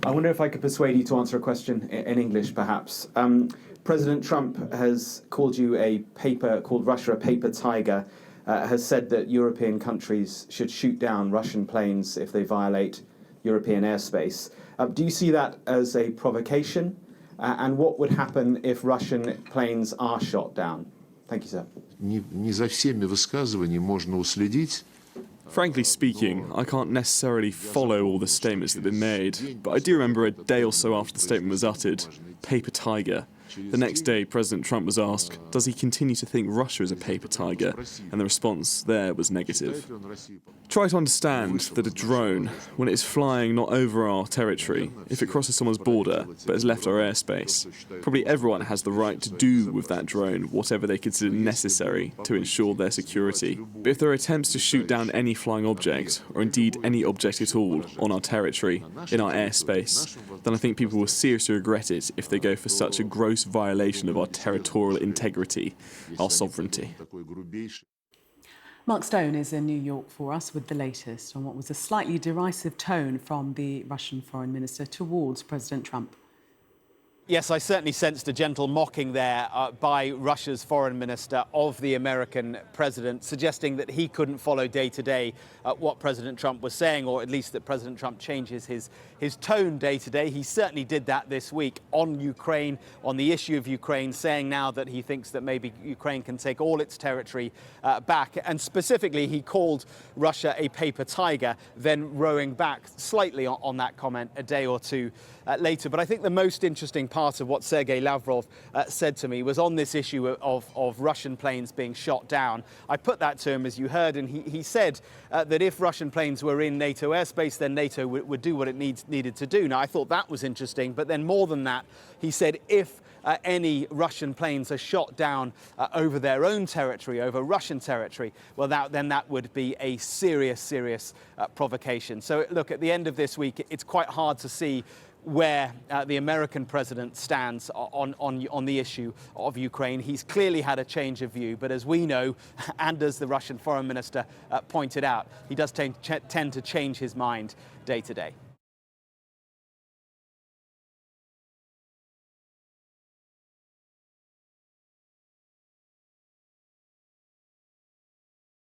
I wonder if I could persuade you to answer a question in English, perhaps. President Trump has called Russia a paper tiger, has said that European countries should shoot down Russian planes if they violate European airspace. Do you see that as a provocation? And what would happen if Russian planes are shot down? Thank you, sir. Не за всеми высказываниями можно уследить. Frankly speaking, I can't necessarily follow all the statements that have been made, but I do remember a day or so after the statement was uttered, paper tiger. The next day, President Trump was asked, does he continue to think Russia is a paper tiger? And the response there was negative. Try to understand that a drone, when it is flying not over our territory, if it crosses someone's border but has left our airspace, probably everyone has the right to do with that drone whatever they consider necessary to ensure their security. But if there are attempts to shoot down any flying object, or indeed any object at all, on our territory, in our airspace, then I think people will seriously regret it if they go for such a gross violation of our territorial integrity, our sovereignty. Mark Stone is in New York for us with the latest on what was a slightly derisive tone from the Russian foreign minister towards President Trump. Yes, I certainly sensed a gentle mocking there by Russia's foreign minister of the American president, suggesting that he couldn't follow day to day what President Trump was saying, or at least that President Trump changes his tone day to day. He certainly did that this week on Ukraine, on the issue of Ukraine, saying now that he thinks that maybe Ukraine can take all its territory back. And specifically, he called Russia a paper tiger, then rowing back slightly on that comment a day or two later. But I think the most interesting part of what Sergei Lavrov said to me was on this issue of Russian planes being shot down. I put that to him, as you heard, and he said that if Russian planes were in NATO airspace, then NATO would do what it needed to do. Now, I thought that was interesting, but then more than that, he said if any Russian planes are shot down over their own territory, over Russian territory, well, then that would be a serious provocation. So, look, at the end of this week, it's quite hard to see where the American president stands on the issue of Ukraine. He's clearly had a change of view, but as we know, and as the Russian foreign minister pointed out, he does tend to change his mind day to day.